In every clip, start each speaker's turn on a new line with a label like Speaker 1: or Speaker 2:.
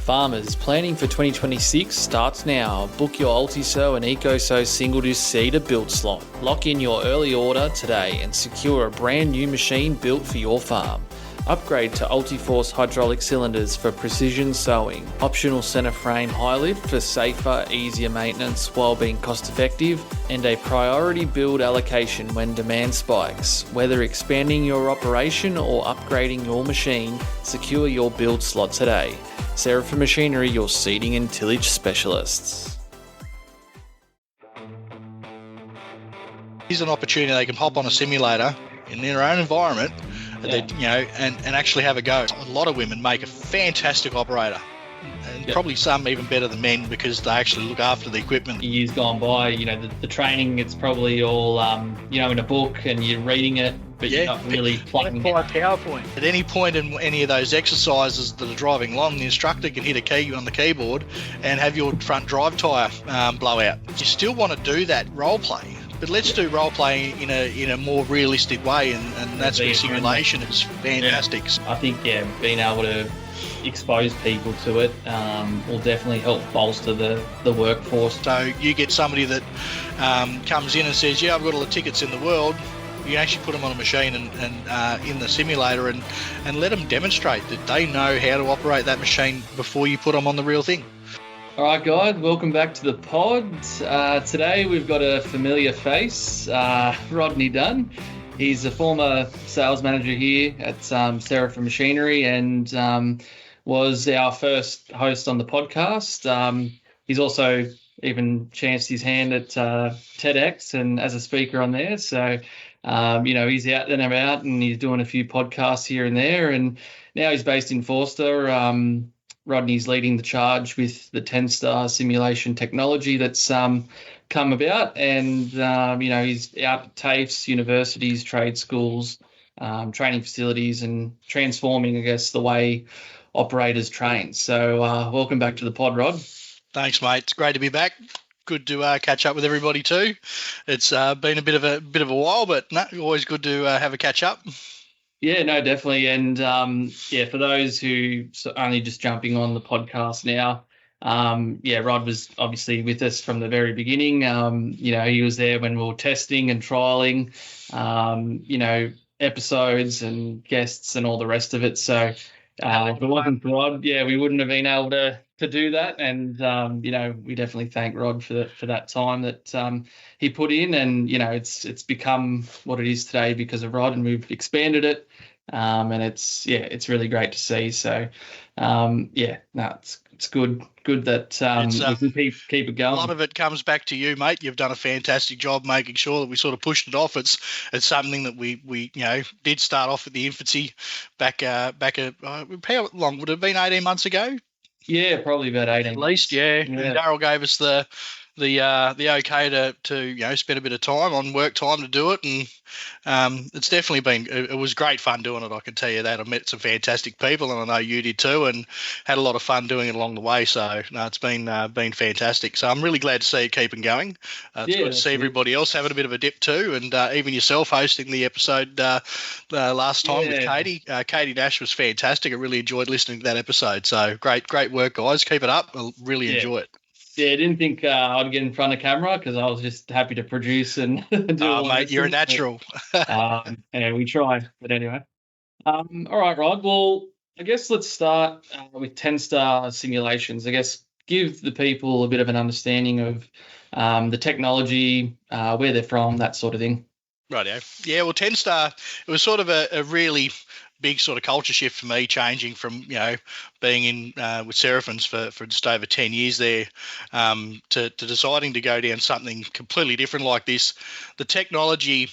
Speaker 1: Farmers, planning for 2026 starts now. Book your Ultiso and EcoSo single-disc seeder build slot. Lock in your early order today and secure a brand new machine built for your farm. Upgrade to Ultiforce hydraulic cylinders for precision sowing. Optional centre frame high lift for safer, easier maintenance while being cost effective. And a priority build allocation when demand spikes. Whether expanding your operation or upgrading your machine, secure your build slot today. Seraphim Machinery, your seeding and tillage specialists.
Speaker 2: Here's an opportunity they can hop on a simulator in their own environment, and actually have a go. A lot of women make a fantastic operator, and probably some even better than men because they actually look after the equipment.
Speaker 1: Years gone by, the training, it's probably all, in a book and you're reading it, but you're not really plugging it.
Speaker 2: PowerPoint. At any point in any of those exercises that are driving along, the instructor can hit a key on the keyboard and have your front drive tyre blow out. You still want to do that role play, but let's do role play in a more realistic way, and that's where simulation is fantastic.
Speaker 1: I think being able to expose people to it will definitely help bolster the workforce.
Speaker 2: So you get somebody that comes in and says, I've got all the tickets in the world. You actually put them on a machine and in the simulator and let them demonstrate that they know how to operate that machine before you put them on the real thing.
Speaker 1: All right, guys, welcome back to the pod. Today we've got a familiar face, Rodney Dunn. He's a former sales manager here at Seraphim Machinery and was our first host on the podcast. He's also even chanced his hand at TEDx and as a speaker on there. So, he's out and about and he's doing a few podcasts here and there. And now he's based in Forster. Rodney's leading the charge with the Tenstar simulation technology that's come about. And, he's out at TAFEs, universities, trade schools, training facilities and transforming, I guess, the way operators train. So welcome back to the pod, Rod.
Speaker 2: Thanks, mate. It's great to be back. Good to catch up with everybody too. It's been a bit of a while, but always good to have a catch up.
Speaker 1: Yeah, no, definitely. And for those who only just jumping on the podcast now, Rod was obviously with us from the very beginning. He was there when we were testing and trialing, episodes and guests and all the rest of it. So if it wasn't for Rod, we wouldn't have been able to do that. And, we definitely thank Rod for that time that he put in. And, it's become what it is today because of Rod, and we've expanded it. And it's really great to see. So, it's good that we can keep it going.
Speaker 2: A lot of it comes back to you, mate. You've done a fantastic job making sure that we sort of pushed it off. It's something that we did start off at the infancy back how long would it have been? 18 months ago.
Speaker 1: Yeah, probably about 18.
Speaker 2: At least, yeah. Darryl gave us the okay to spend a bit of time on work time to do it, and it's definitely it was great fun doing it. I can tell you that. I've met some fantastic people, and I know you did too, and had a lot of fun doing it along the way. So it's been fantastic. So I'm really glad to see it keeping going. It's good to see everybody else having a bit of a dip too, and even yourself hosting the episode last time with Katie. Katie Nash was fantastic. I really enjoyed listening to that episode. So great work, guys. Keep it up. I'll really enjoy it.
Speaker 1: Yeah, I didn't think I'd get in front of camera because I was just happy to produce and do all
Speaker 2: mate, you're a natural.
Speaker 1: We try. But anyway. All right, Rod. Well, I guess let's start with Tenstar simulations. I guess give the people a bit of an understanding of the technology, where they're from, that sort of thing.
Speaker 2: Rightio. Yeah, well, Tenstar, it was sort of a really big sort of culture shift for me, changing from being in with Seraphims for just over 10 years there to deciding to go down something completely different like this. The technology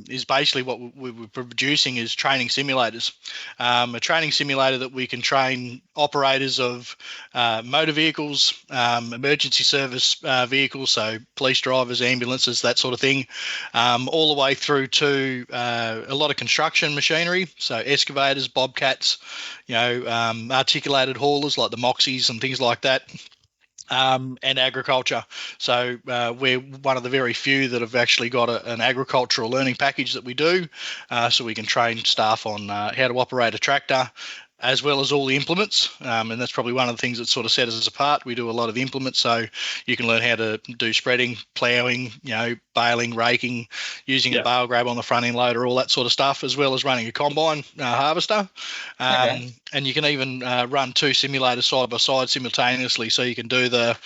Speaker 2: is basically what we're producing is training simulators, a training simulator that we can train operators of motor vehicles, emergency service vehicles, so police drivers, ambulances, that sort of thing, all the way through to a lot of construction machinery, so excavators, bobcats, articulated haulers like the Moxies and things like that, and agriculture. So we're one of the very few that have actually got an agricultural learning package that we do, so we can train staff on how to operate a tractor, as well as all the implements, and that's probably one of the things that sort of set us apart. We do a lot of implements, so you can learn how to do spreading, ploughing, baling, raking, using a bale grab on the front end loader, all that sort of stuff, as well as running a combine harvester. And you can even run two simulators side by side simultaneously, so you can do the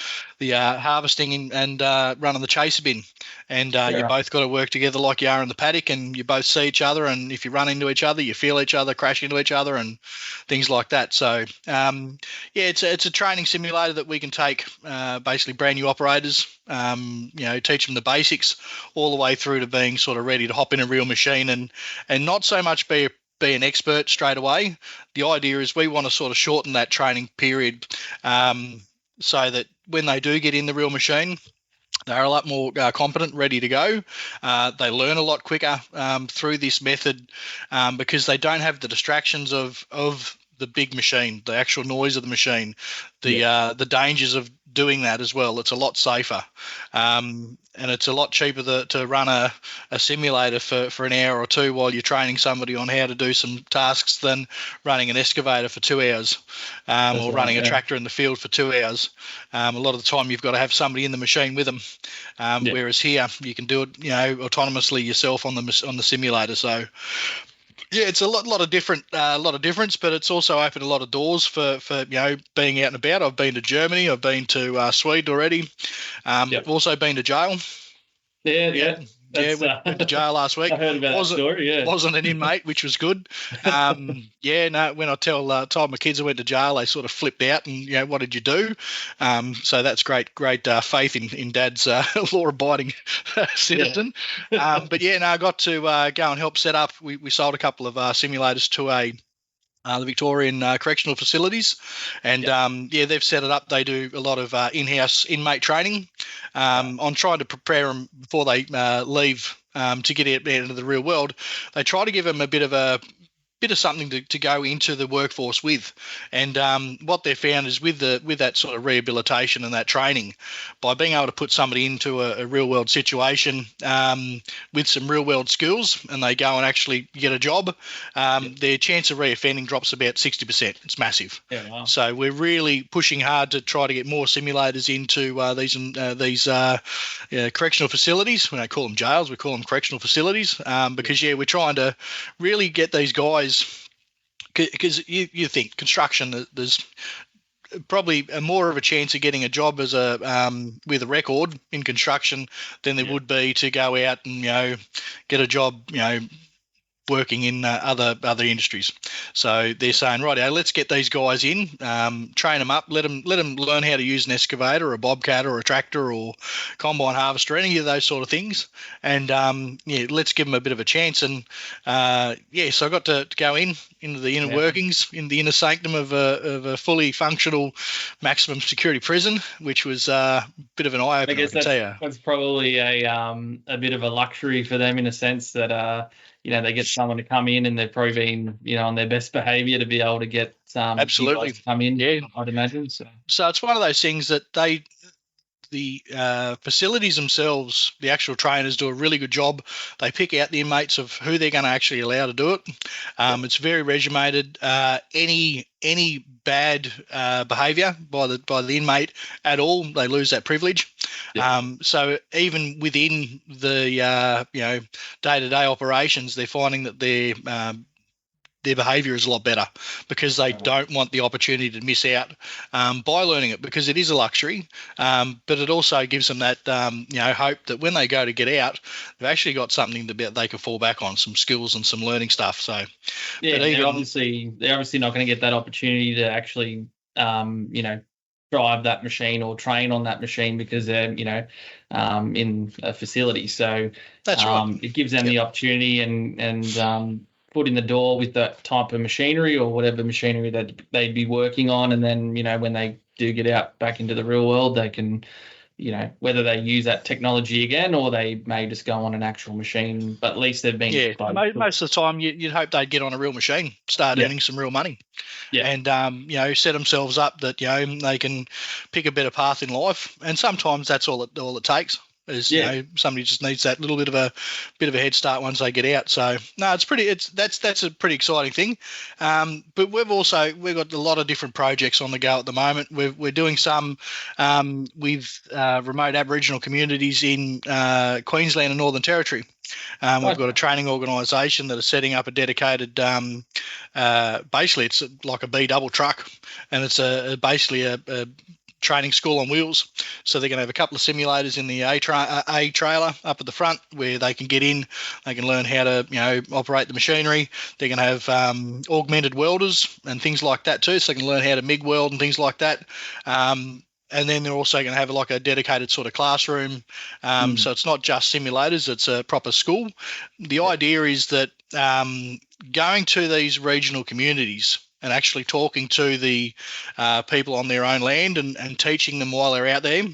Speaker 2: harvesting and running the chaser bin, and you both got to work together like you are in the paddock, and you both see each other, and if you run into each other, you feel each other, crash into each other, and things like that. So it's a training simulator that we can take basically brand new operators, teach them the basics all the way through to being sort of ready to hop in a real machine, and not so much be an expert straight away. The idea is we want to sort of shorten that training period so that when they do get in the real machine, they're a lot more competent, ready to go. They learn a lot quicker through this method because they don't have the distractions of the big machine, the actual noise of the machine, the dangers of doing that as well. It's a lot safer, and it's a lot cheaper to run a simulator for an hour or two while you're training somebody on how to do some tasks than running an excavator for 2 hours or running a tractor in the field for 2 hours. A lot of the time you've got to have somebody in the machine with them, whereas here you can do it autonomously yourself on the simulator. So yeah, it's a lot of difference, but it's also opened a lot of doors for being out and about. I've been to Germany, I've been to Sweden already. I've also been to jail.
Speaker 1: Yeah.
Speaker 2: Went to jail last week.
Speaker 1: I heard about that story. Yeah,
Speaker 2: wasn't an inmate, which was good. When I told my kids I went to jail, they sort of flipped out and what did you do? So that's great faith in Dad's law-abiding citizen. But I got to go and help set up. We sold a couple of simulators to the Victorian correctional facilities, and they've set it up. They do a lot of in-house inmate training on trying to prepare them before they leave to get out into the real world. They try to give them a bit of something to go into the workforce with, and what they've found is with that sort of rehabilitation and that training, by being able to put somebody into a real world situation with some real world skills, and they go and actually get a job, their chance of reoffending drops about 60%. It's massive.
Speaker 1: Yeah, wow.
Speaker 2: So we're really pushing hard to try to get more simulators into these correctional facilities. We don't call them jails; we call them correctional facilities because we're trying to really get these guys. Because you think construction, there's probably more of a chance of getting a job as with a record in construction than there would be to go out and get a job working in other industries. So they're saying, right, let's get these guys in, train them up, let them learn how to use an excavator or a bobcat or a tractor or combine harvester, any of those sort of things, and let's give them a bit of a chance. And so I got to go into the inner workings, in the inner sanctum of a fully functional maximum security prison, which was a bit of an eye opener.
Speaker 1: I guess that's probably a bit of a luxury for them in a sense that they get someone to come in and they've probably been, on their best behaviour to be able to get
Speaker 2: absolutely
Speaker 1: to come in. Yeah, I'd imagine. So
Speaker 2: it's one of those things that the facilities themselves, the actual trainers, do a really good job. They pick out the inmates of who they're going to actually allow to do it. It's very regimented. Any bad behaviour by the inmate at all, they lose that privilege. So even within the day-to-day operations, they're finding that their behaviour is a lot better because they don't want the opportunity to miss out by learning it, because it is a luxury, but it also gives them that hope that when they go to get out, they've actually got something that they can fall back on, some skills and some learning stuff. So
Speaker 1: they're obviously not going to get that opportunity to actually drive that machine or train on that machine because they're in a facility. So
Speaker 2: that's right.
Speaker 1: It gives them the opportunity and foot in the door with that type of machinery or whatever machinery that they'd be working on, and then when they do get out back into the real world, they can whether they use that technology again or they may just go on an actual machine, but at least they've been
Speaker 2: most of the time you'd hope they'd get on a real machine, start earning some real money, and set themselves up that they can pick a better path in life, and sometimes that's all it takes. as
Speaker 1: Yeah.
Speaker 2: somebody just needs that little bit of a head start once they get out. So no, that's a pretty exciting thing. But we've got a lot of different projects on the go at the moment. We're doing some with remote Aboriginal communities in Queensland and Northern Territory. We've got a training organisation that is setting up a dedicated, basically it's like a B double truck, and it's basically a training school on wheels. So they're going to have a couple of simulators in the A trailer up at the front where they can get in, they can learn how to operate the machinery. They're going to have augmented welders and things like that too, so they can learn how to MIG weld and things like that. And then they're also going to have like a dedicated sort of classroom. So it's not just simulators, it's a proper school. The idea is that going to these regional communities and actually talking to the people on their own land and teaching them while they're out there,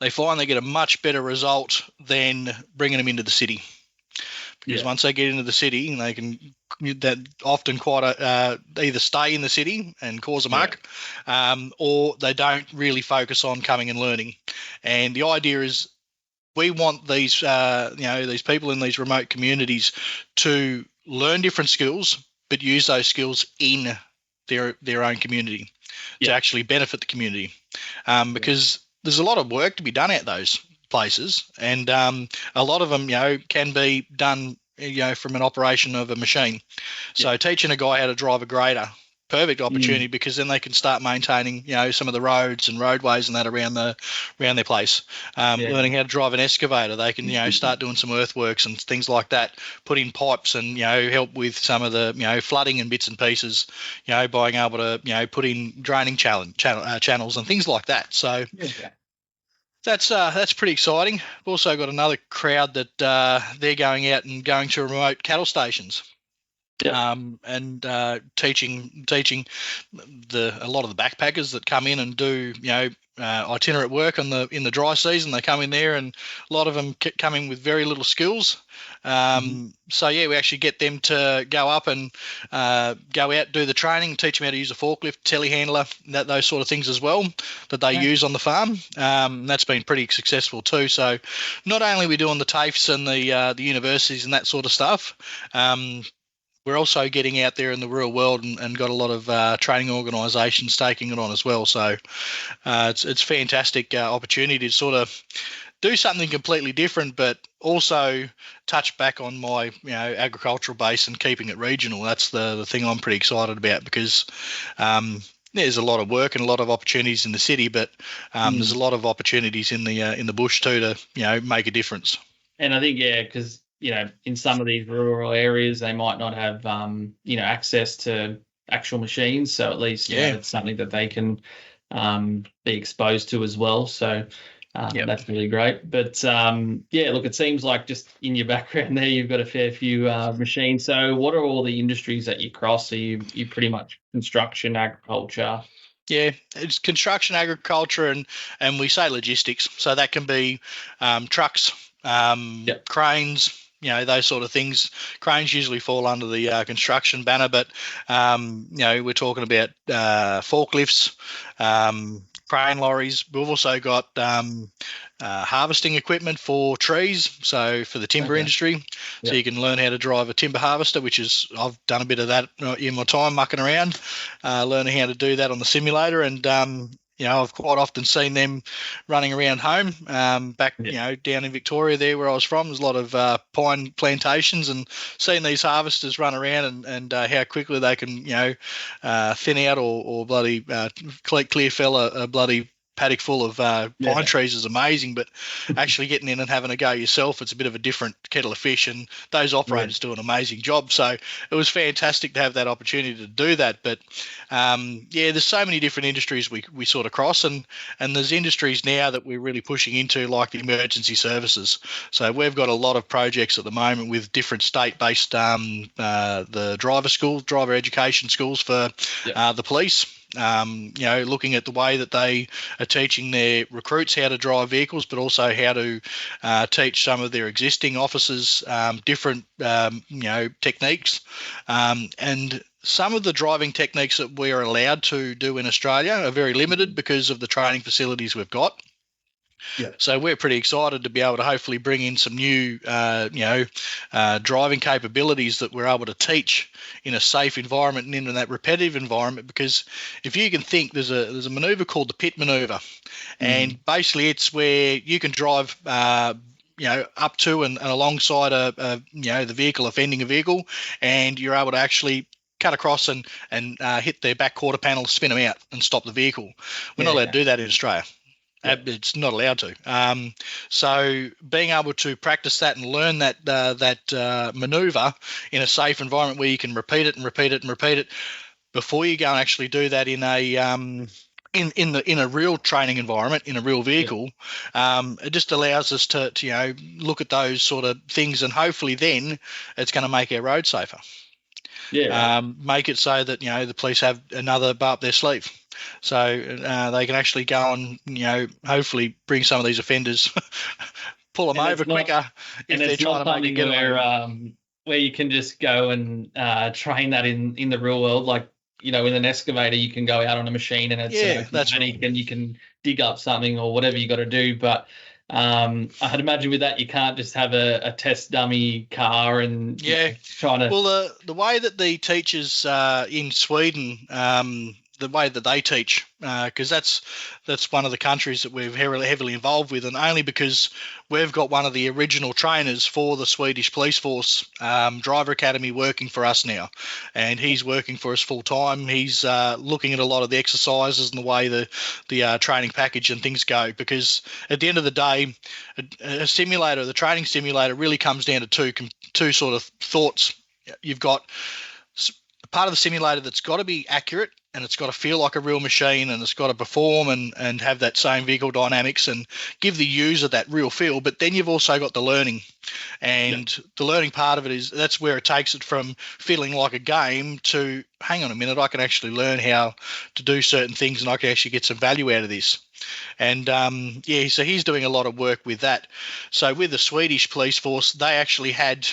Speaker 2: they find they get a much better result than bringing them into the city. Because once they get into the city, they can that often either stay in the city and cause a muck, or they don't really focus on coming and learning. And the idea is we want these these people in these remote communities to learn different skills, but use those skills in their own community to actually benefit the community, because there's a lot of work to be done at those places, and a lot of them can be done from an operation of a machine. So teaching a guy how to drive a grader, perfect opportunity, because then they can start maintaining some of the roads and roadways and that around their place. Learning how to drive an excavator, they can start doing some earthworks and things like that, put in pipes and help with some of the flooding and bits and pieces, being able to put in draining channels and things like that. So that's pretty exciting. We've also got another crowd that they're going out and going to remote cattle stations. And teaching a lot of the backpackers that come in and do itinerant work in the dry season. They come in there, and a lot of them come in with very little skills. So we actually get them to go up and go out, do the training, teach them how to use a forklift, telehandler, those sort of things as well that they use on the farm. That's been pretty successful too. So not only are we doing the TAFEs and the universities and that sort of stuff, we're also getting out there in the real world and got a lot of training organisations taking it on as well. So it's fantastic opportunity to sort of do something completely different, but also touch back on my agricultural base and keeping it regional. That's the thing I'm pretty excited about, because there's a lot of work and a lot of opportunities in the city, but there's a lot of opportunities in the bush too to make a difference.
Speaker 1: And I think because in some of these rural areas, they might not have, access to actual machines. So at least it's something that they can be exposed to as well. So that's really great. But, look, it seems like just in your background there, you've got a fair few machines. So what are all the industries that you cross? Are you pretty much construction, agriculture?
Speaker 2: Yeah, it's construction, agriculture, and we say logistics. So that can be trucks, cranes, those sort of things. Cranes usually fall under the construction banner, but, we're talking about forklifts, crane lorries. We've also got harvesting equipment for trees, so for the timber industry. So you can learn how to drive a timber harvester, which is, I've done a bit of that in my time mucking around, learning how to do that on the simulator. And I've quite often seen them running around home back, down in Victoria there where I was from. There's a lot of pine plantations, and seeing these harvesters run around and how quickly they can, thin out or bloody clear fell a bloody paddock full of pine trees is amazing. But actually getting in and having a go yourself, it's a bit of a different kettle of fish, and those operators do an amazing job. So it was fantastic to have that opportunity to do that. But there's so many different industries we sort of cross, and there's industries now that we're really pushing into, like the emergency services. So we've got a lot of projects at the moment with different state-based the driver education schools for the police. Looking at the way that they are teaching their recruits how to drive vehicles, but also how to teach some of their existing officers different, techniques. And some of the driving techniques that we're allowed to do in Australia are very limited because of the training facilities we've got.
Speaker 1: Yeah.
Speaker 2: So we're pretty excited to be able to hopefully bring in some new, driving capabilities that we're able to teach in a safe environment and in that repetitive environment. Because if you can think, there's a maneuver called the pit maneuver, and basically it's where you can drive. Up to and alongside the vehicle, offending a vehicle, and you're able to actually cut across and hit their back quarter panel, spin them out, and stop the vehicle. We're not allowed to do that in Australia. Yeah. It's not allowed to. So being able to practice that and learn that maneuver in a safe environment where you can repeat it before you go and actually do that in a in a real training environment, in a real vehicle, it just allows us to look at those sort of things, and hopefully then it's going to make our road safer.
Speaker 1: Yeah.
Speaker 2: Make it so that the police have another bar up their sleeve, so they can actually go and hopefully bring some of these offenders, pull them over quicker if they're trying to make a getaway.
Speaker 1: Where you can just go and train that in the real world, like with an excavator, you can go out on a machine and it's
Speaker 2: that's right.
Speaker 1: And you can dig up something or whatever you got to do, but. I'd imagine with that you can't just have a test dummy car and trying to.
Speaker 2: Well, the way that the teachers in Sweden, the way that they teach, because that's one of the countries that we're heavily involved with, and only because we've got one of the original trainers for the Swedish Police Force Driver Academy working for us now, and he's working for us full time. He's looking at a lot of the exercises and the way the training package and things go, because at the end of the day, a simulator, the training simulator, really comes down to two sort of thoughts. You've got a part of the simulator that's got to be accurate, and it's got to feel like a real machine, and it's got to perform and have that same vehicle dynamics and give the user that real feel. But then you've also got the learning, and the learning part of it that's where it takes it from feeling like a game to, hang on a minute, I can actually learn how to do certain things, and I can actually get some value out of this. And so he's doing a lot of work with that. So with the Swedish police force, they actually had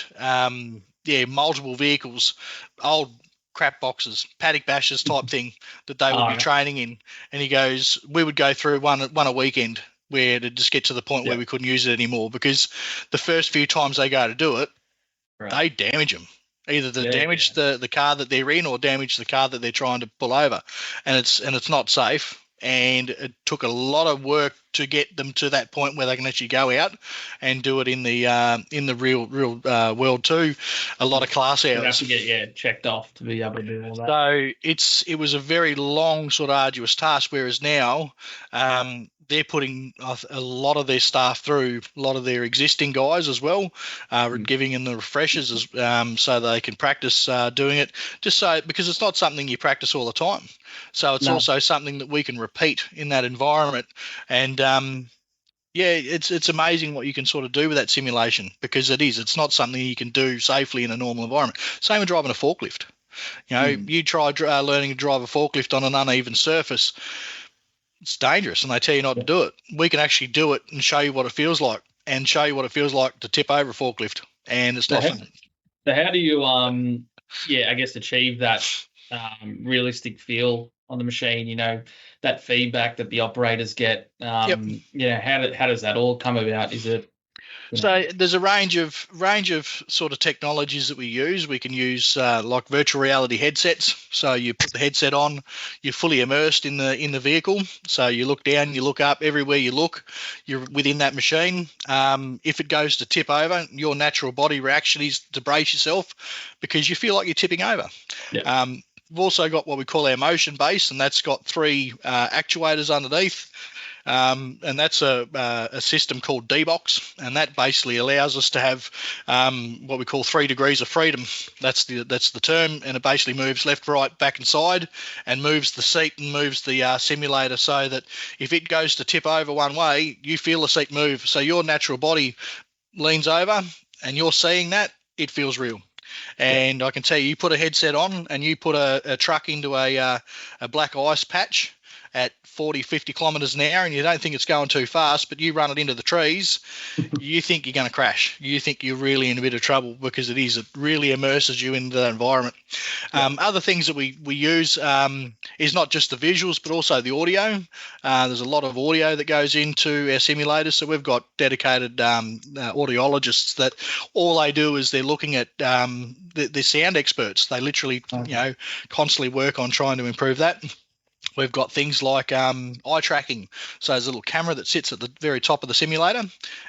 Speaker 2: multiple vehicles, old crap boxes, paddock bashes type thing that they would be training in. And he goes, we would go through one a weekend where to just get to the point where we couldn't use it anymore, because the first few times they go to do it, they damage them. Either they damage the car that they're in or damage the car that they're trying to pull over, and it's not safe. And it took a lot of work to get them to that point where they can actually go out and do it in the real world too. A lot of class hours.
Speaker 1: You have to get checked off to be able to do all that.
Speaker 2: So it was a very long sort of arduous task. Whereas now they're putting a lot of their staff through, a lot of their existing guys as well, giving them the refreshers so they can practice doing it. Just so, because it's not something you practice all the time. So it's also something that we can repeat in that environment. And it's amazing what you can sort of do with that simulation, because it's not something you can do safely in a normal environment. Same with driving a forklift. You try learning to drive a forklift on an uneven surface. It's dangerous, and they tell you not to do it. We can actually do it and show you what it feels like, and show you what it feels like to tip over a forklift, and it's not fun.
Speaker 1: So how do you, I guess, achieve that realistic feel on the machine? That feedback that the operators get. How does that all come about? Is it?
Speaker 2: So there's a range of sort of technologies that we use. We can use like virtual reality headsets. So you put the headset on, you're fully immersed in the vehicle. So you look down, you look up, everywhere you look, you're within that machine. If it goes to tip over, your natural body reaction is to brace yourself, because you feel like you're tipping over. Yep. We've also got what we call our motion base, and that's got 3 actuators underneath. And that's a system called D-Box, and that basically allows us to have what we call 3 degrees of freedom. That's the term, and it basically moves left, right, back and side, and moves the seat and moves the simulator, so that if it goes to tip over one way, you feel the seat move. So your natural body leans over, and you're seeing that, it feels real. And I can tell you put a headset on and you put a truck into a black ice patch, at 40, 50 kilometres an hour and you don't think it's going too fast, but you run it into the trees, you think you're going to crash. You think you're really in a bit of trouble because it really immerses you into the environment. Other things that we use is not just the visuals, but also the audio. There's a lot of audio that goes into our simulators. So we've got dedicated audiologists that all they do is they're looking at they're sound experts. They literally, constantly work on trying to improve that. We've got things like eye tracking. So there's a little camera that sits at the very top of the simulator,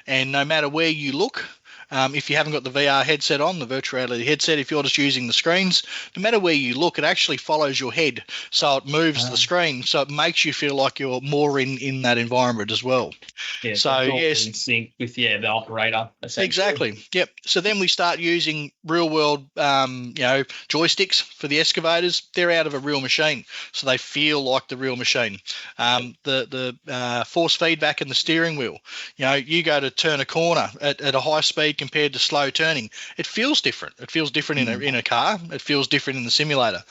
Speaker 2: and no matter where you look, if you haven't got the VR headset on, the virtual reality headset, if you're just using the screens, no matter where you look, it actually follows your head. So it moves the screen. So it makes you feel like you're more in that environment as well.
Speaker 1: Yeah, so yes, in sync with the operator.
Speaker 2: Exactly. Yep. So then we start using real world, joysticks for the excavators. They're out of a real machine, so they feel like the real machine. The force feedback in the steering wheel. You go to turn a corner at a high speed compared to slow turning. It feels different. It feels different in a car. It feels different in the simulator.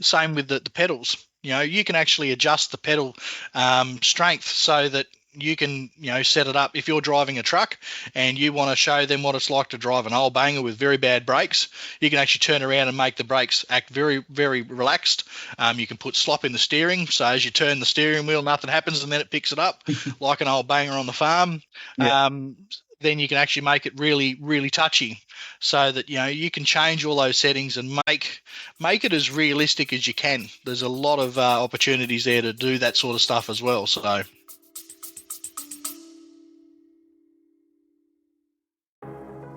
Speaker 2: Same with the pedals. You can actually adjust the pedal strength so that you can, set it up. If you're driving a truck and you want to show them what it's like to drive an old banger with very bad brakes, you can actually turn around and make the brakes act very, very relaxed. You can put slop in the steering. So as you turn the steering wheel, nothing happens and then it picks it up like an old banger on the farm. Yeah. Then you can actually make it really, really touchy so that, you can change all those settings and make it as realistic as you can. There's a lot of opportunities there to do that sort of stuff as well. So.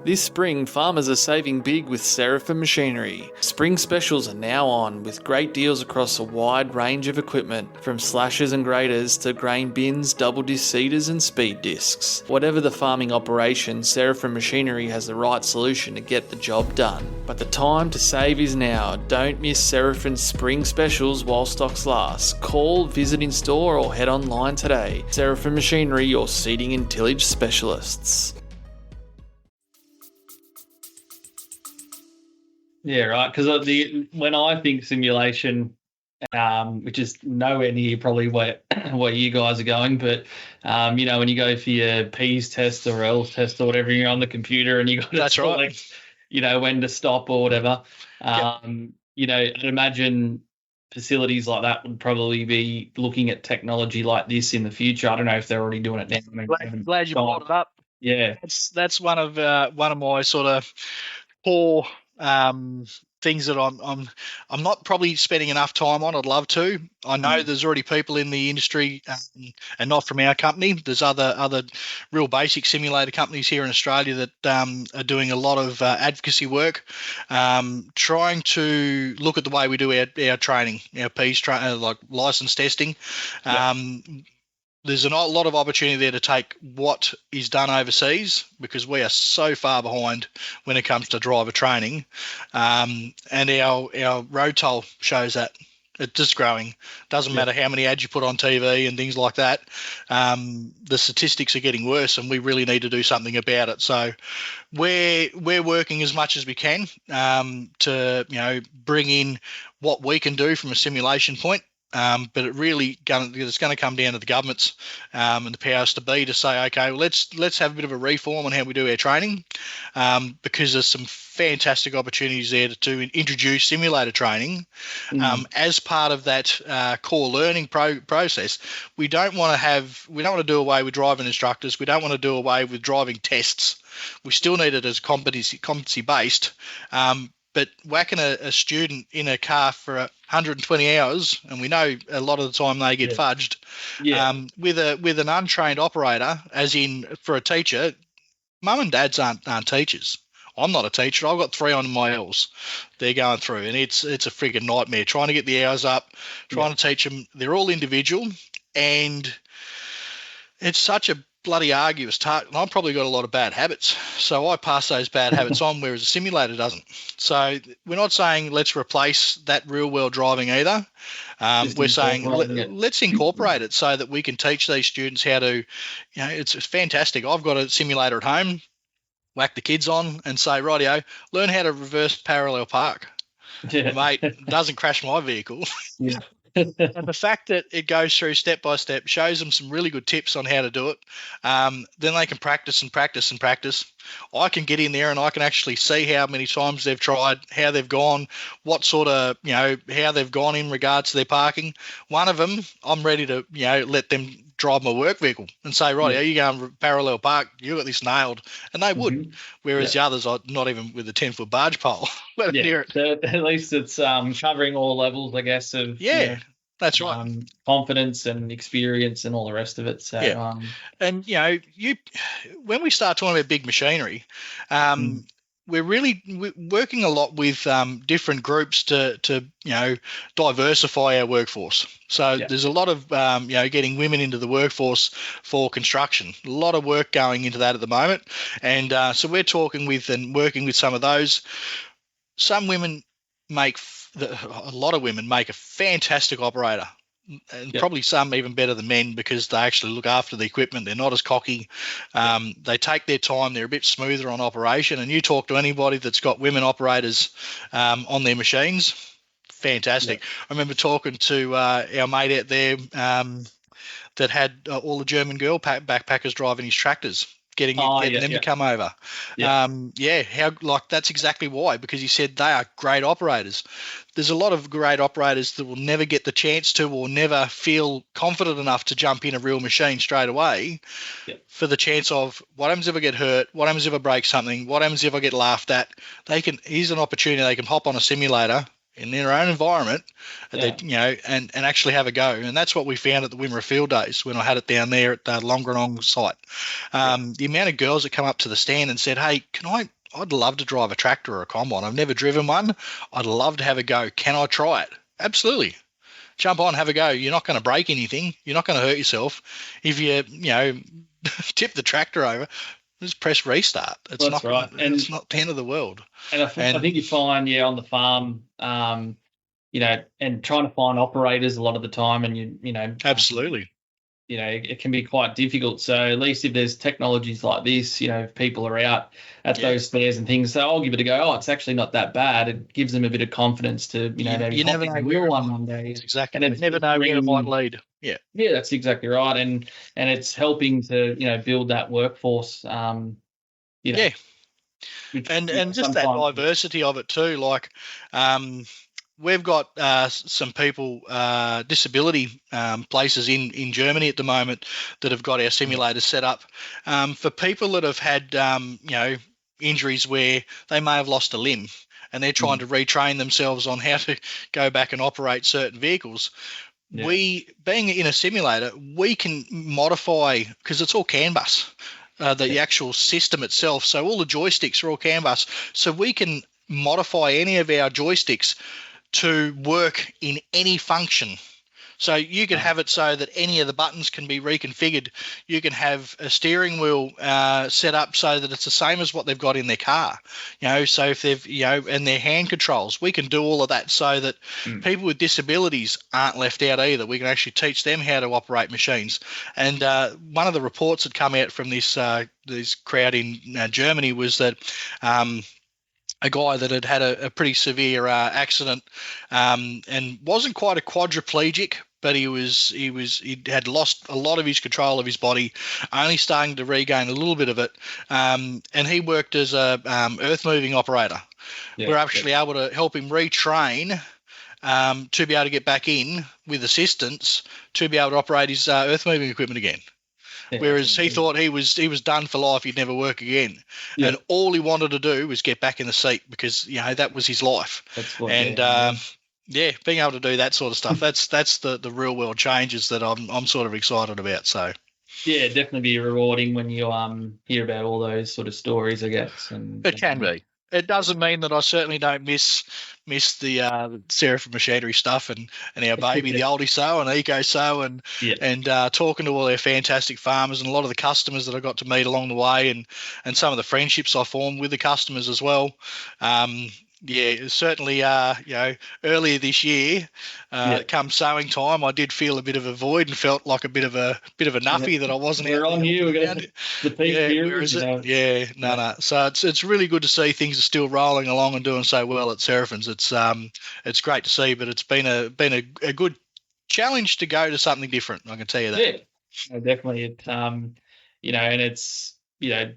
Speaker 3: This spring, farmers are saving big with Seraphim machinery. Spring specials are now on, with great deals across a wide range of equipment, from slashers and graders to grain bins, double disc seeders and speed discs. Whatever the farming operation, Seraphim machinery has the right solution to get the job done. But the time to save is now. Don't miss Seraphim's spring specials while stocks last. Call, visit in store or head online today. Seraphim machinery, your seeding and tillage specialists.
Speaker 1: Yeah, right. Because when I think simulation, which is nowhere near probably where you guys are going, but when you go for your P's test or L's test or whatever, you're on the computer and you got to select, when to stop or whatever. I'd imagine facilities like that would probably be looking at technology like this in the future. I don't know if they're already doing it now.
Speaker 2: Glad you brought it up.
Speaker 1: Yeah,
Speaker 2: that's one of my sort of core things that I'm not probably spending enough time on. I'd love to. I know there's already people in the industry, and not from our company. There's other real basic simulator companies here in Australia that are doing a lot of advocacy work, trying to look at the way we do our training, our P's like license testing. There's a lot of opportunity there to take what is done overseas, because we are so far behind when it comes to driver training, and our road toll shows that. It's just growing. Doesn't matter how many ads you put on TV and things like that. The statistics are getting worse, and we really need to do something about it. So we're working as much as we can to bring in what we can do from a simulation point. But it's going to come down to the governments and the powers to be to say, okay, well, let's have a bit of a reform on how we do our training, because there's some fantastic opportunities there to introduce simulator training as part of that core learning process. We don't want to do away with driving instructors. We don't want to do away with driving tests. We still need it as competency based. But whacking a student in a car for 120 hours, and we know a lot of the time they get fudged, with an untrained operator, as in for a teacher, mum and dads aren't teachers. I'm not a teacher. I've got 3 on my L's they're going through, and it's a frigging nightmare trying to get the hours up, trying to teach them. They're all individual, and it's such a bloody arduous task, and I've probably got a lot of bad habits, so I pass those bad habits on, whereas a simulator doesn't. So we're not saying let's replace that real world driving either. We're saying let's incorporate it so that we can teach these students how to, it's fantastic. I've got a simulator at home, whack the kids on and say, rightio, learn how to reverse parallel park. Mate, doesn't crash my vehicle. And the fact that it goes through step by step shows them some really good tips on how to do it. Then they can practice and practice and practice. I can get in there and I can actually see how many times they've tried, how they've gone, what sort of, how they've gone in regards to their parking. One of them, I'm ready to, let them drive my work vehicle and say, right, are you going parallel park? You got this nailed. And they would. Whereas the others are not even with a 10-foot barge pole.
Speaker 1: So at least it's covering all levels, I guess, of
Speaker 2: that's right.
Speaker 1: Confidence and experience and all the rest of it. So
Speaker 2: and when we start talking about big machinery, we're working a lot with different groups to diversify our workforce. So there's a lot of getting women into the workforce for construction. A lot of work going into that at the moment, and so we're talking with and working with some of those. Some women a lot of women make a fantastic operator, and probably some even better than men because they actually look after the equipment. They're not as cocky. They take their time. They're a bit smoother on operation. And you talk to anybody that's got women operators on their machines, fantastic. I remember talking to our mate out there that had all the German girl backpackers driving his tractors. Getting them to come over. That's exactly why, because he said they are great operators. There's a lot of great operators that will never get the chance to or never feel confident enough to jump in a real machine straight away for the chance of what happens if I get hurt, what happens if I break something, what happens if I get laughed at. Here's an opportunity. They can hop on a simulator in their own environment, and actually have a go. And that's what we found at the Wimmera Field Days when I had it down there at the Longerenong site. The amount of girls that come up to the stand and said, hey, I'd love to drive a tractor or a combine. I've never driven one. I'd love to have a go. Can I try it? Absolutely. Jump on, have a go. You're not going to break anything. You're not going to hurt yourself. If you, tip the tractor over, just press restart. It's right. And it's not the end of the world.
Speaker 1: And I think you find, on the farm, and trying to find operators a lot of the time, and
Speaker 2: absolutely.
Speaker 1: It can be quite difficult. So at least if there's technologies like this, if people are out at those fairs and things, so I'll give it a go. Oh, it's actually not that bad. It gives them a bit of confidence to, maybe
Speaker 2: you never know
Speaker 1: wheel one day.
Speaker 2: Exactly. And you never know where it might lead. Yeah.
Speaker 1: Yeah, that's exactly right. And it's helping to, build that workforce.
Speaker 2: And just that diversity of it too. Like, we've got some people, disability places in Germany at the moment that have got our simulators set up for people that have had, injuries where they may have lost a limb and they're trying to retrain themselves on how to go back and operate certain vehicles. Yeah. Being in a simulator, we can modify, because it's all CAN bus, the actual system itself. So all the joysticks are all CAN bus. So we can modify any of our joysticks to work in any function. So you can have it so that any of the buttons can be reconfigured. You can have a steering wheel set up so that it's the same as what they've got in their car. So if they've, and their hand controls, we can do all of that so that people with disabilities aren't left out either. We can actually teach them how to operate machines. And one of the reports that come out from this crowd in Germany was that a guy that had a pretty severe accident and wasn't quite a quadriplegic, but he had lost a lot of his control of his body, only starting to regain a little bit of it. And he worked as a earth moving operator. Yeah, we're actually able to help him retrain to be able to get back in with assistance to be able to operate his earth moving equipment again. Yeah, whereas he thought he was done for life, he'd never work again. Yeah. And all he wanted to do was get back in the seat because, that was his life. Being able to do that sort of stuff, that's the real world changes that I'm sort of excited about. So
Speaker 1: yeah, definitely be rewarding when you hear about all those sort of stories, I guess. And
Speaker 2: it can be. It doesn't mean that I certainly don't miss the Sarah from Machinery stuff and our baby, the oldie sow and eco sow and talking to all their fantastic farmers and a lot of the customers that I got to meet along the way and some of the friendships I formed with the customers as well. Certainly, earlier this year, come sowing time, I did feel a bit of a void and felt like a bit of a nuffy that I wasn't out.
Speaker 1: On here, we're going the peak period.
Speaker 2: No. So it's really good to see things are still rolling along and doing so well at Seraphins. It's great to see, but it's been a good challenge to go to something different. I can tell you that.
Speaker 1: Yeah, no, definitely. And it's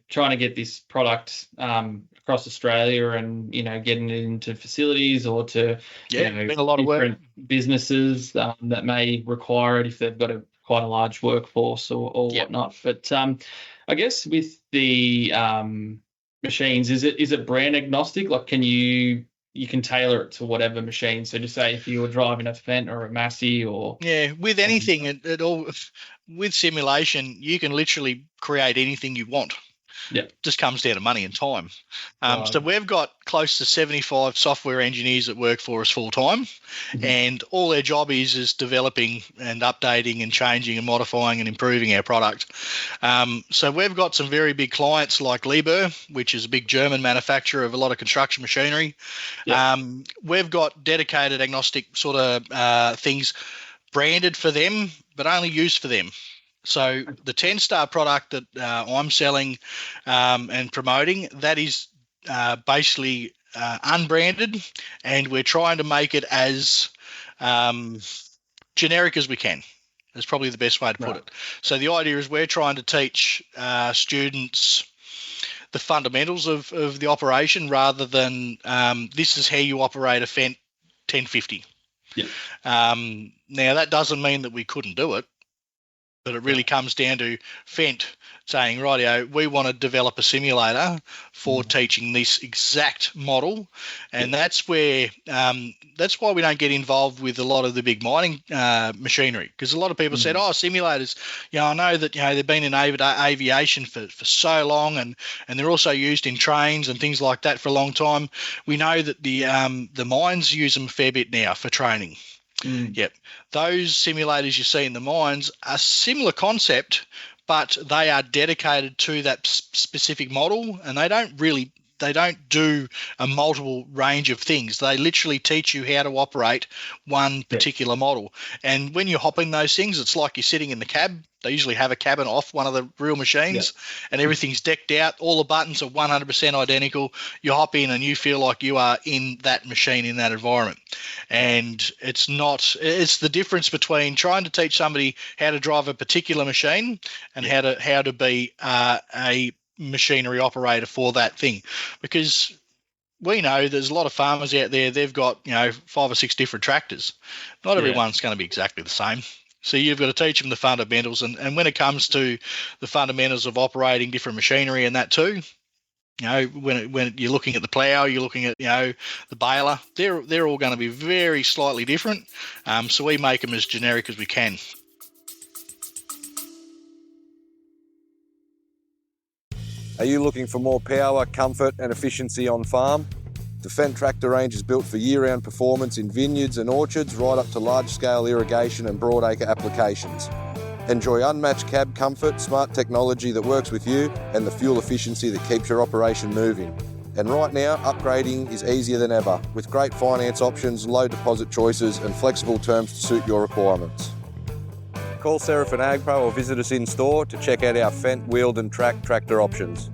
Speaker 1: trying to get this product across Australia, and getting it into facilities or to
Speaker 2: been a lot of work.
Speaker 1: different businesses that may require it if they've got quite a large workforce or whatnot. But I guess with the machines, is it brand agnostic? Like, you can tailor it to whatever machine. So just say if you were driving a Fendt or a Massey or
Speaker 2: with anything it all, with simulation, you can literally create anything you want.
Speaker 1: Yeah,
Speaker 2: just comes down to money and time.
Speaker 1: Right.
Speaker 2: So we've got close to 75 software engineers that work for us full time, and all their job is developing and updating and changing and modifying and improving our product. So we've got some very big clients like Liebherr, which is a big German manufacturer of a lot of construction machinery.
Speaker 1: Yeah.
Speaker 2: We've got dedicated agnostic sort of things branded for them, but only used for them. So the Tenstar product that I'm selling and promoting, that is basically unbranded, and we're trying to make it as generic as we can. That's probably the best way to put it. So the idea is we're trying to teach students the fundamentals of the operation, rather than this is how you operate a Fendt 1050.
Speaker 1: Yeah.
Speaker 2: Now, that doesn't mean that we couldn't do it, but it really comes down to Fendt saying, rightio, we want to develop a simulator for teaching this exact model. And that's where that's why we don't get involved with a lot of the big mining machinery, because a lot of people said, simulators, I know that they've been in aviation for so long, and they're also used in trains and things like that for a long time. We know that the mines use them a fair bit now for training. Yep. Those simulators you see in the mines are similar concept, but they are dedicated to that specific model, and they don't do a multiple range of things. They literally teach you how to operate one particular model. And when you hop in those things, it's like you're sitting in the cab. They usually have a cabin off one of the real machines, and everything's decked out. All the buttons are 100% identical. You hop in and you feel like you are in that machine, in that environment. And it's the difference between trying to teach somebody how to drive a particular machine and how to be a machinery operator for that thing. Because we know there's a lot of farmers out there, they've got 5 or 6 different tractors. Not everyone's going to be exactly the same. So you've got to teach them the fundamentals, and when it comes to the fundamentals of operating different machinery and that too, when you're looking at the plough, you're looking at the baler, they're all going to be very slightly different. So we make them as generic as we can.
Speaker 4: Are you looking for more power, comfort and efficiency on farm? The Fendt tractor range is built for year-round performance in vineyards and orchards, right up to large-scale irrigation and broadacre applications. Enjoy unmatched cab comfort, smart technology that works with you, and the fuel efficiency that keeps your operation moving. And right now, upgrading is easier than ever, with great finance options, low deposit choices and flexible terms to suit your requirements. Call Seraphin AgPro or visit us in store to check out our Fendt wheeled and tracked tractor options.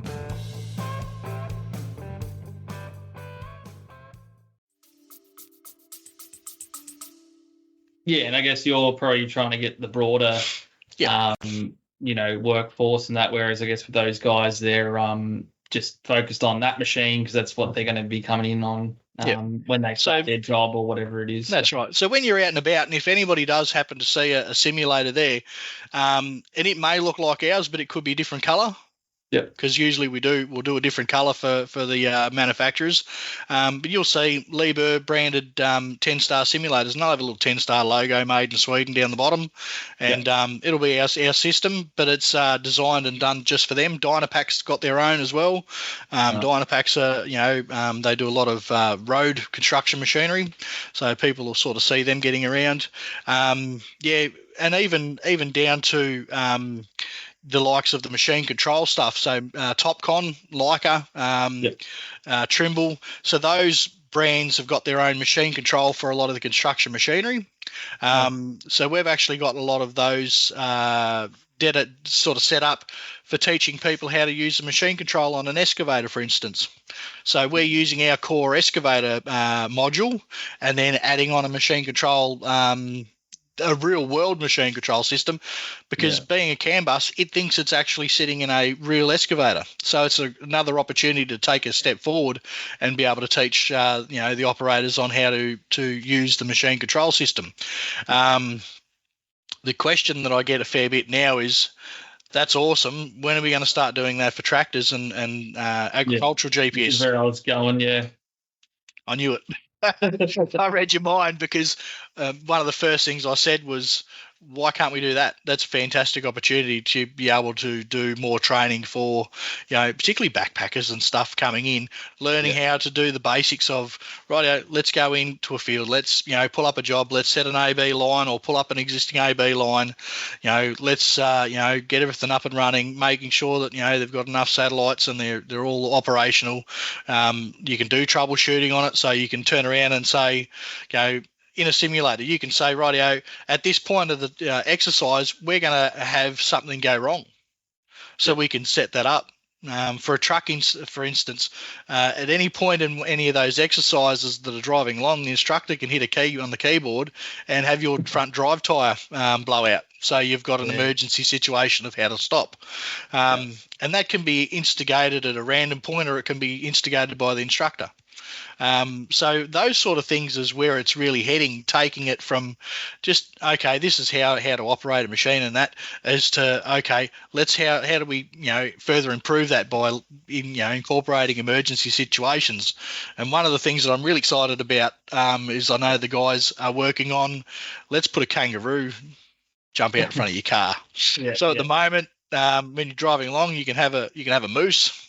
Speaker 1: Yeah, and I guess you're probably trying to get the broader, workforce and that. Whereas I guess with those guys, they're just focused on that machine because that's what they're going to be coming in on when they start their job or whatever it is.
Speaker 2: That's right. So when you're out and about, and if anybody does happen to see a simulator there, and it may look like ours, but it could be a different colour.
Speaker 1: Yep.
Speaker 2: Because usually we'll do a different colour for the manufacturers. But you'll see Liebherr branded Tenstar simulators, and they'll have a little Tenstar logo made in Sweden down the bottom. And it'll be our system, but it's designed and done just for them. Dynapac's got their own as well. Dynapac's they do a lot of road construction machinery, so people will sort of see them getting around. And even down to the likes of the machine control stuff. So Topcon, Leica, Trimble. So those brands have got their own machine control for a lot of the construction machinery. So we've actually got a lot of those sort of set up for teaching people how to use the machine control on an excavator, for instance. So we're using our core excavator module and then adding on a machine control a real world machine control system, because being a CAN bus, it thinks it's actually sitting in a real excavator. So it's another opportunity to take a step forward and be able to teach the operators on how to use the machine control system. The question that I get a fair bit now is, that's awesome. When are we going to start doing that for tractors and agricultural GPS?
Speaker 1: This is where I was going, yeah.
Speaker 2: I knew it. I read your mind, because one of the first things I said was, why can't we do that? That's a fantastic opportunity to be able to do more training for, particularly backpackers and stuff coming in, learning how to do the basics of, let's go into a field, let's, pull up a job, let's set an AB line or pull up an existing AB line, let's, get everything up and running, making sure that, they've got enough satellites and they're all operational. You can do troubleshooting on it, so you can turn around and say, in a simulator, you can say, rightio, at this point of the exercise, we're going to have something go wrong. So we can set that up. For a truck, for instance, at any point in any of those exercises that are driving along, the instructor can hit a key on the keyboard and have your front drive tyre blow out. So you've got an emergency situation of how to stop. And that can be instigated at a random point, or it can be instigated by the instructor. So those sort of things is where it's really heading, taking it from just, okay, this is how to operate a machine, and that as to, okay, how do we, further improve that by, incorporating emergency situations. And one of the things that I'm really excited about is, I know the guys are working on, let's put a kangaroo jump out in front of your car. So at the moment, when you're driving along, you can have a moose.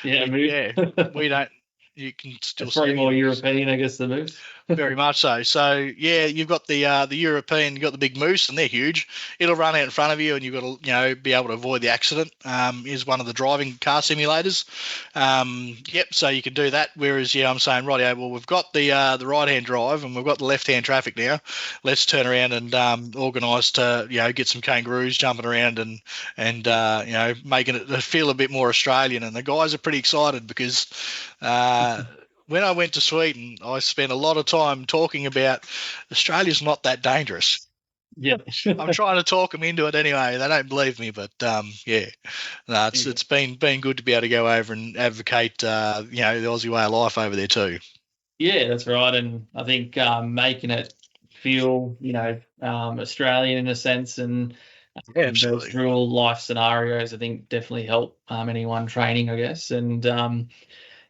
Speaker 2: We don't. You can still
Speaker 1: it's probably more European, I guess, the moose.
Speaker 2: Very much so. So you've got the European, you've got the big moose, and they're huge. It'll run out in front of you, and you've got to be able to avoid the accident. Is one of the driving car simulators. So you can do that. Whereas I'm saying, well, we've got the right hand drive and we've got the left hand traffic now. Let's turn around and organise to get some kangaroos jumping around and making it feel a bit more Australian. And the guys are pretty excited, because when I went to Sweden, I spent a lot of time talking about Australia's not that dangerous.
Speaker 1: Yeah.
Speaker 2: I'm trying to talk them into it anyway. They don't believe me, but it's been good to be able to go over and advocate the Aussie way of life over there too.
Speaker 1: Yeah, that's right. And I think making it feel Australian in a sense, and those real life scenarios, I think definitely help anyone training, I guess. And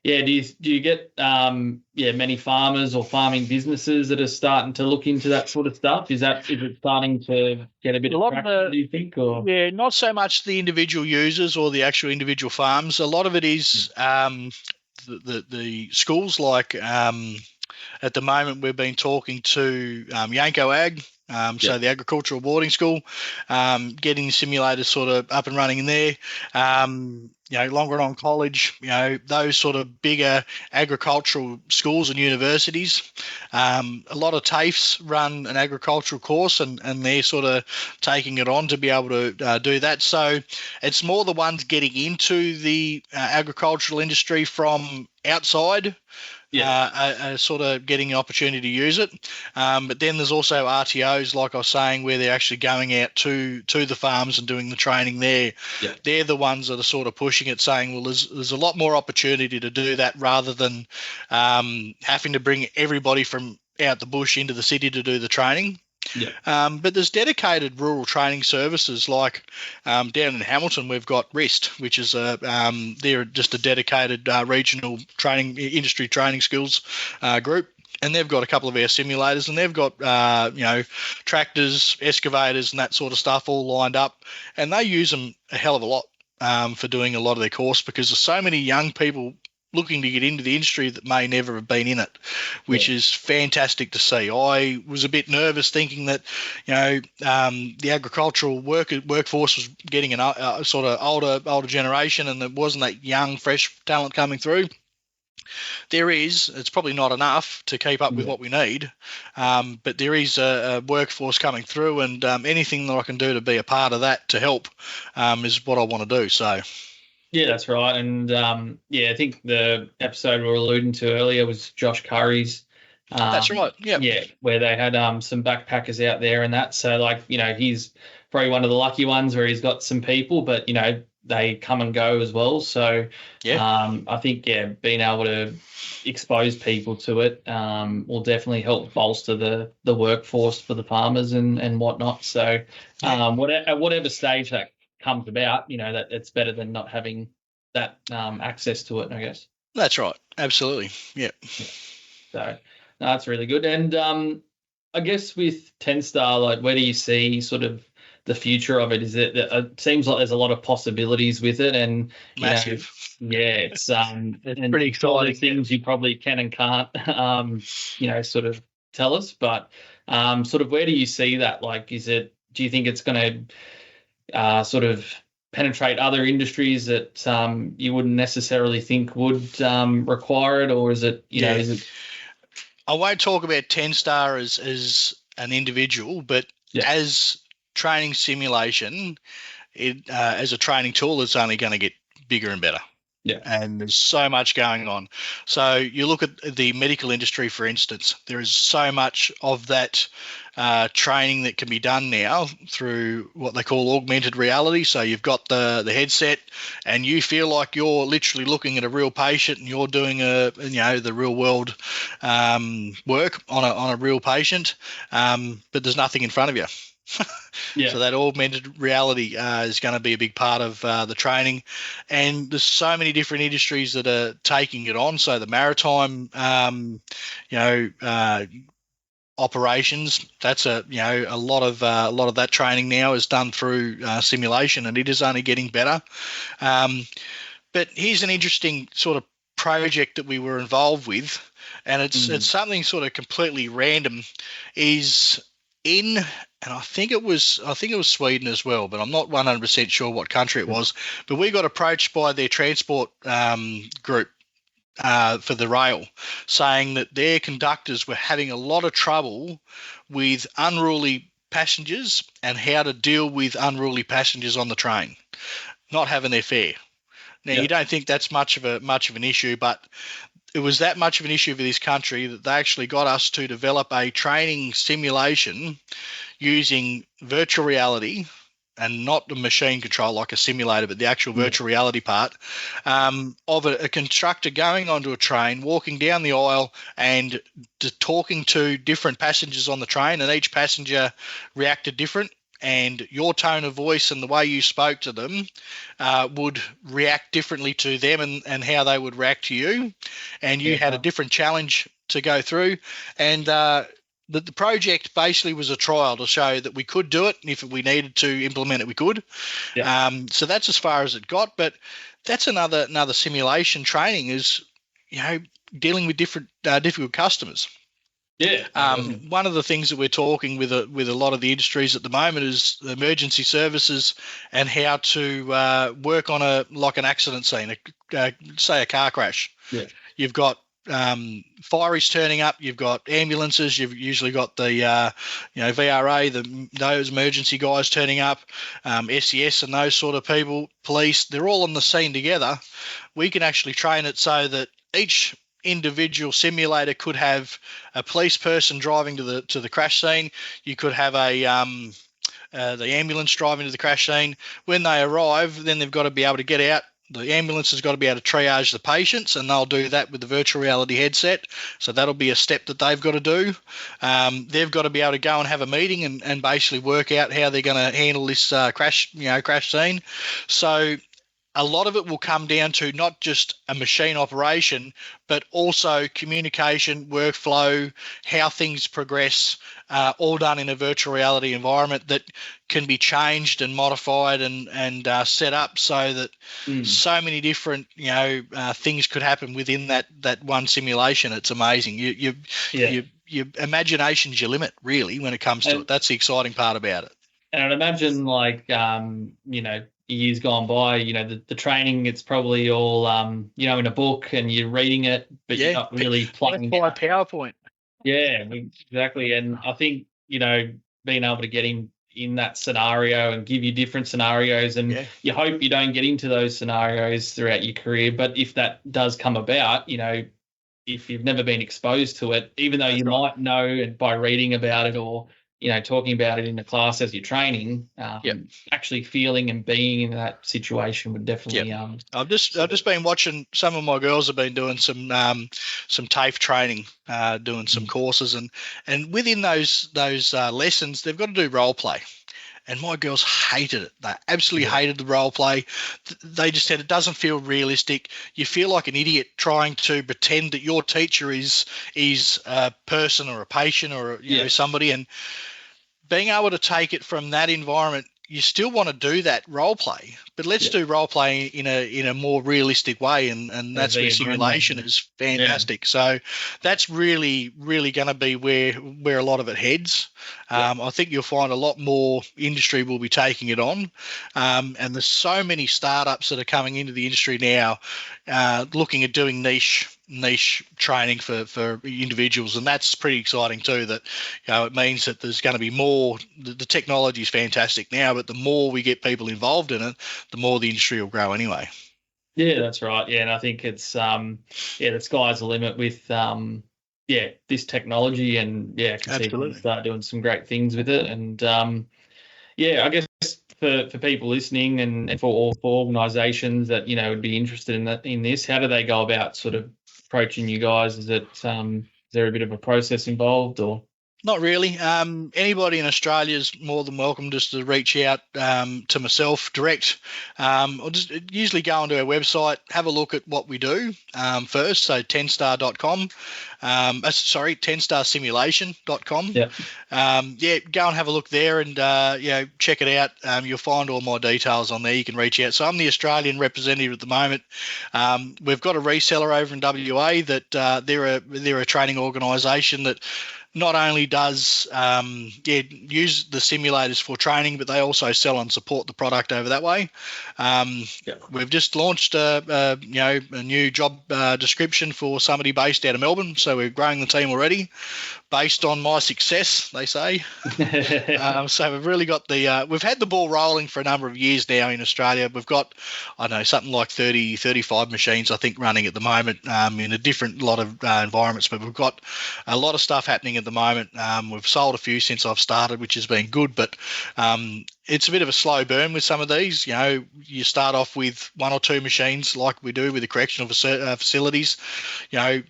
Speaker 1: do you get many farmers or farming businesses that are starting to look into that sort of stuff? Is it starting to get a bit of traction, do you think? Or?
Speaker 2: Yeah, not so much the individual users or the actual individual farms. A lot of it is the schools. Like at the moment, we've been talking to Yanko Ag. So the agricultural boarding school, getting simulators sort of up and running in there. Longeron College, those sort of bigger agricultural schools and universities. A lot of TAFEs run an agricultural course, and they're sort of taking it on to be able to do that. So it's more the ones getting into the agricultural industry from outside. Sort of getting an opportunity to use it. But then there's also RTOs, like I was saying, where they're actually going out to the farms and doing the training there. Yeah. They're the ones that are sort of pushing it, saying, well, there's a lot more opportunity to do that, rather than having to bring everybody from out the bush into the city to do the training. Yeah. But there's dedicated rural training services, like down in Hamilton we've got REST, which is they're just a dedicated regional training industry training skills group, and they've got a couple of our simulators, and they've got tractors, excavators, and that sort of stuff all lined up, and they use them a hell of a lot for doing a lot of their course, because there's so many young people looking to get into the industry that may never have been in it, which is fantastic to see. I was a bit nervous, thinking that the agricultural workforce was getting a sort of older generation, and there wasn't that young, fresh talent coming through. There is. It's probably not enough to keep up with what we need, but there is a workforce coming through, and anything that I can do to be a part of that to help is what I want to do. So.
Speaker 1: Yeah, that's right. And I think the episode we were alluding to earlier was Josh Curry's
Speaker 2: That's right. Yep.
Speaker 1: Yeah, where they had some backpackers out there and that. So like, he's probably one of the lucky ones where he's got some people, but they come and go as well. So I think being able to expose people to it will definitely help bolster the workforce for the farmers and whatnot. So at whatever stage that comes about, that it's better than not having that access to it, I guess.
Speaker 2: That's right. Absolutely. Yeah.
Speaker 1: So no, that's really good. And I guess with Tenstar, like, where do you see sort of the future of it? Is it seems like there's a lot of possibilities with it, and
Speaker 2: massive.
Speaker 1: It's
Speaker 2: it's pretty exciting.
Speaker 1: Things you probably can and can't sort of tell us, but sort of where do you see that? Like, do you think it's going to sort of penetrate other industries that you wouldn't necessarily think would require it, or is it is it?
Speaker 2: I won't talk about Tenstar as an individual, but as training simulation, as a training tool, it's only going to get bigger and better.
Speaker 1: Yeah.
Speaker 2: And there's so much going on. So you look at the medical industry, for instance, there is so much of that training that can be done now through what they call augmented reality. So you've got the headset and you feel like you're literally looking at a real patient and you're doing the real world work on a real patient, but there's nothing in front of you. So that augmented reality is going to be a big part of the training, and there's so many different industries that are taking it on. So the maritime, operations, that's a lot of that training now is done through simulation, and it is only getting better. But here's an interesting sort of project that we were involved with, and it's something sort of completely random. And I think it was Sweden as well, but I'm not 100% sure what country it was. But we got approached by their transport group for the rail, saying that their conductors were having a lot of trouble with unruly passengers and how to deal with unruly passengers on the train, not having their fare. Now, you don't think that's much of an issue, but it was that much of an issue for this country that they actually got us to develop a training simulation using virtual reality, and not the machine control like a simulator, but the actual virtual reality part of a constructor going onto a train, walking down the aisle and talking to different passengers on the train, and each passenger reacted different. And your tone of voice and the way you spoke to them would react differently to them and how they would react to you. And you had a different challenge to go through. And the project basically was a trial to show that we could do it. And if we needed to implement it, we could. So that's as far as it got. But that's another simulation training is, dealing with difficult customers. One of the things that we're talking with a lot of the industries at the moment is emergency services and how to work on an accident scene, say a car crash. You've got fireys turning up, you've got ambulances, you've usually got the VRA, those emergency guys turning up, SES and those sort of people, police, they're all on the scene together. We can actually train it so that each individual simulator could have a police person driving to the crash scene. You could have the ambulance driving to the crash scene. When they arrive, then they've got to be able to get out. The ambulance has got to be able to triage the patients, and they'll do that with the virtual reality headset. So that'll be a step that they've got to do. They've got to be able to go and have a meeting and basically work out how they're going to handle this crash scene. So a lot of it will come down to not just a machine operation, but also communication, workflow, how things progress, all done in a virtual reality environment that can be changed and modified and set up so that so many different things could happen within that one simulation. It's amazing. Your imagination's your limit, really, when it comes to it. That's the exciting part about it.
Speaker 1: And I'd imagine, years gone by, the training, it's probably all, in a book and you're reading it, but you're not really playing
Speaker 2: by PowerPoint.
Speaker 1: Yeah, exactly. And I think, being able to get in that scenario and give you different scenarios, and you hope you don't get into those scenarios throughout your career. But if that does come about, if you've never been exposed to it, even though
Speaker 2: That's
Speaker 1: you
Speaker 2: right.
Speaker 1: might know it by reading about it or talking about it in the class as you're training,
Speaker 2: Yep.
Speaker 1: actually feeling and being in that situation would definitely.
Speaker 2: I've just been watching. Some of my girls have been doing some TAFE training, doing some courses, and within those lessons, they've got to do role play. And my girls hated it. They absolutely hated the role play. They just said it doesn't feel realistic. You feel like an idiot trying to pretend that your teacher is a person or a patient or somebody, and being able to take it from that environment. You still want to do that role play, but let's do role play in a more realistic way, and that's where simulation is fantastic. Yeah. So that's really going to be where a lot of it heads. I think you'll find a lot more industry will be taking it on, and there's so many startups that are coming into the industry now, looking at doing niche training for individuals, and that's pretty exciting too. That it means that there's going to be more. The technology is fantastic now, but the more we get people involved in it, the more the industry will grow anyway.
Speaker 1: Yeah, that's right. Yeah, and I think it's the sky's the limit with this technology, and I can see people start doing some great things with it. And I guess for people listening and for organisations that would be interested in this, how do they go about sort of approaching you guys? Is there a bit of a process involved, or?
Speaker 2: Not really. Anybody in Australia is more than welcome just to reach out to myself direct. Or just usually go onto our website, have a look at what we do first. So tenstar.com. Tenstarsimulation.com.
Speaker 1: Yeah.
Speaker 2: Go and have a look there and check it out. You'll find all my details on there. You can reach out. So I'm the Australian representative at the moment. We've got a reseller over in WA that they're a training organisation that not only does use the simulators for training, but they also sell and support the product over that way. We've just launched a new job description for somebody based out of Melbourne, so we're growing the team already, based on my success, they say. So we've really got we've had the ball rolling for a number of years now in Australia. We've got, I don't know, something like 30, 35 machines, I think, running at the moment in a different lot of environments, but we've got a lot of stuff happening at the moment. We've sold a few since I've started, which has been good, but it's a bit of a slow burn with some of these. You start off with one or two machines like we do with the correctional facilities.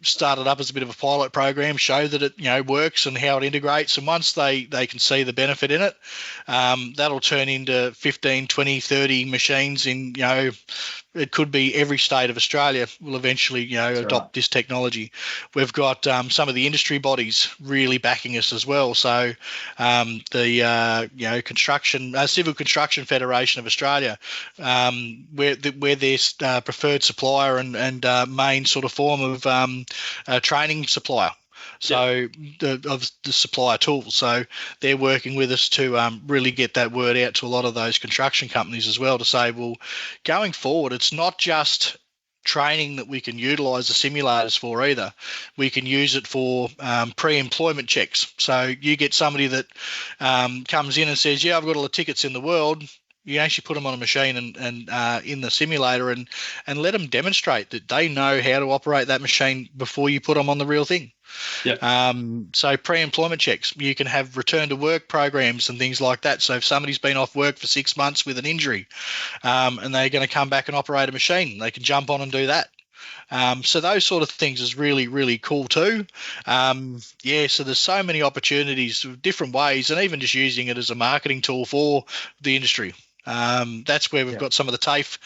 Speaker 2: Start it up as a bit of a pilot program, show that it works and how it integrates. And once they can see the benefit in it, that'll turn into 15, 20, 30 machines in, it could be every state of Australia will eventually, adopt this technology. We've got some of the industry bodies really backing us as well. So the Civil Construction Federation of Australia, we're their preferred supplier and main sort of form of training supplier. So of the supplier tools. So they're working with us to really get that word out to a lot of those construction companies as well, to say, well, going forward, it's not just training that we can utilise the simulators for either. We can use it for pre-employment checks. So you get somebody that comes in and says, I've got all the tickets in the world. You actually put them on a machine and in the simulator and let them demonstrate that they know how to operate that machine before you put them on the real thing.
Speaker 1: Yep.
Speaker 2: So pre-employment checks, you can have return to work programs and things like that. So if somebody's been off work for 6 months with an injury and they're going to come back and operate a machine, they can jump on and do that. So those sort of things is really, really cool too. So there's so many opportunities, different ways, and even just using it as a marketing tool for the industry. That's where we've got some of the TAFE.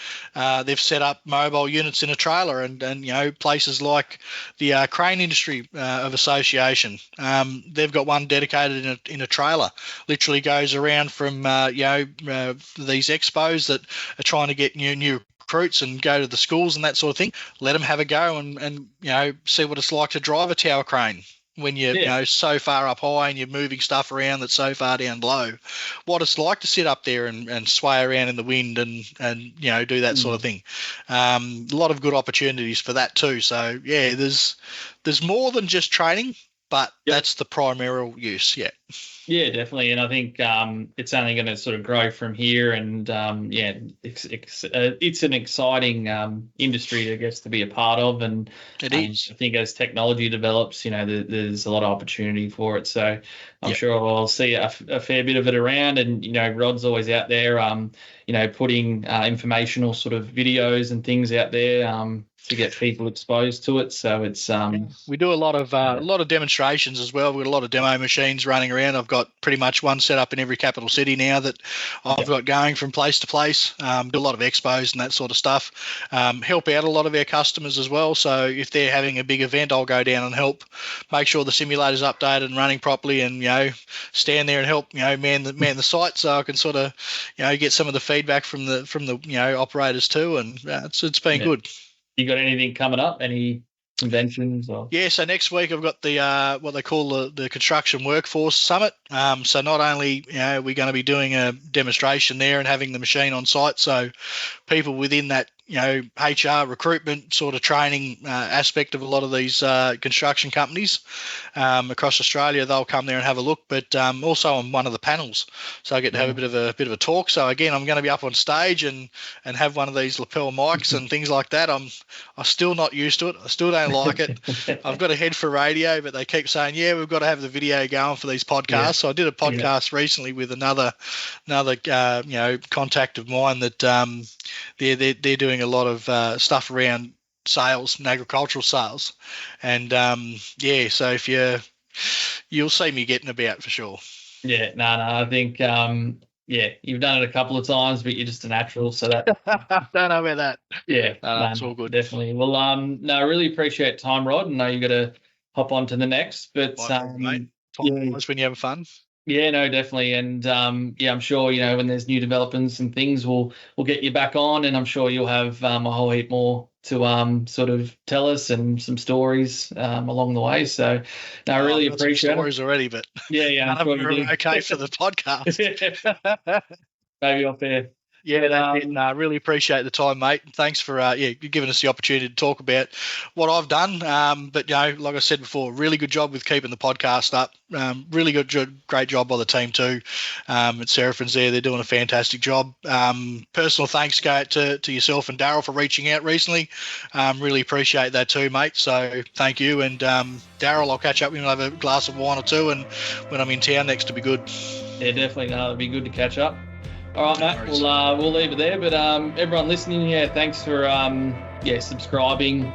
Speaker 2: They've set up mobile units in a trailer, and places like the Crane Industry of Association. They've got one dedicated in a trailer. Literally goes around from these expos that are trying to get new recruits and go to the schools and that sort of thing. Let them have a go and see what it's like to drive a tower crane when you're so far up high and you're moving stuff around that's so far down below. What it's like to sit up there and sway around in the wind and do that sort of thing. A lot of good opportunities for that too. So there's more than just training. but that's the primary use. Yeah.
Speaker 1: Yeah, definitely, and I think it's only going to sort of grow from here. And it's an exciting industry, I guess, to be a part of. And
Speaker 2: It is.
Speaker 1: I think as technology develops, there's a lot of opportunity for it. So I'm sure I'll see a fair bit of it around. And Rod's always out there, putting informational sort of videos and things out there to get people exposed to it. So it's
Speaker 2: we do a lot of demonstrations as well. We've got a lot of demo machines running around. I've got pretty much one set up in every capital city now that I've got going from place to place. Do a lot of expos and that sort of stuff. Help out a lot of our customers as well. So if they're having a big event, I'll go down and help make sure the simulator's updated and running properly, and stand there and help man the site, so I can sort of get some of the feedback from the operators too. And it's been good.
Speaker 1: You got anything coming up? Any conventions? Or?
Speaker 2: Yeah, so next week I've got the what they call the Construction Workforce Summit. So not only we're going to be doing a demonstration there and having the machine on site, so people within that HR recruitment sort of training aspect of a lot of these construction companies across Australia, they'll come there and have a look. But also on one of the panels, so I get to have a bit of a talk. So again, I'm going to be up on stage and have one of these lapel mics and things like that. I'm still not used to it. I still don't like it. I've got a head for radio, but they keep saying, we've got to have the video going for these podcasts. Yeah. So I did a podcast recently with another contact of mine that they're doing a lot of stuff around sales and agricultural sales, and so if you'll see me getting about for sure.
Speaker 1: No, I think you've done it a couple of times, but you're just a natural, so that
Speaker 2: don't know about that.
Speaker 1: It's all good. Definitely. Well, I really appreciate time, Rod. I know you got to hop on to the next, but
Speaker 2: mate, when you're having fun.
Speaker 1: Yeah, no, definitely. And I'm sure, when there's new developments and things, we'll get you back on, and I'm sure you'll have a whole heap more to sort of tell us and some stories along the way. So I really appreciate
Speaker 2: stories already, but
Speaker 1: I'm sure you do.
Speaker 2: Okay for the podcast.
Speaker 1: Maybe off air.
Speaker 2: Yeah, that's it. No, I really appreciate the time, mate. Thanks for giving us the opportunity to talk about what I've done. But like I said before, really good job with keeping the podcast up. Really great job by the team too. At Seraphins there, they're doing a fantastic job. Personal thanks go out to yourself and Daryl for reaching out recently. Really appreciate that too, mate. So thank you. And Daryl, I'll catch up with you and have a glass of wine or two, and when I'm in town next, to be good.
Speaker 1: Yeah, definitely. No, it'd be good to catch up. All right, Matt, we'll leave it there. But everyone listening, thanks for subscribing,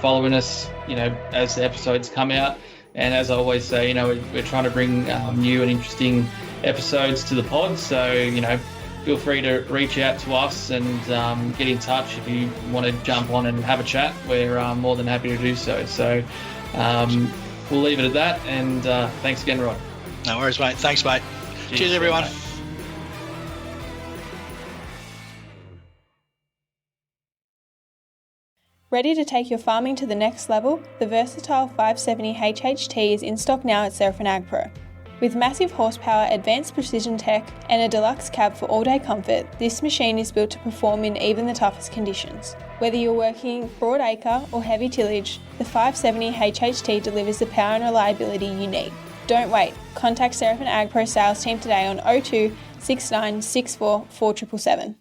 Speaker 1: following us, as the episodes come out. And as I always say, we're trying to bring new and interesting episodes to the pod. So, feel free to reach out to us and get in touch if you want to jump on and have a chat. We're more than happy to do so. So we'll leave it at that. And thanks again, Rod.
Speaker 2: No worries, mate. Thanks, mate. Cheers everyone. Mate.
Speaker 5: Ready to take your farming to the next level? The versatile 570 HHT is in stock now at Seraphins AgPro. With massive horsepower, advanced precision tech, and a deluxe cab for all-day comfort, this machine is built to perform in even the toughest conditions. Whether you're working broad acre or heavy tillage, the 570 HHT delivers the power and reliability you need. Don't wait. Contact Seraphins AgPro sales team today on 02 69 64 4777.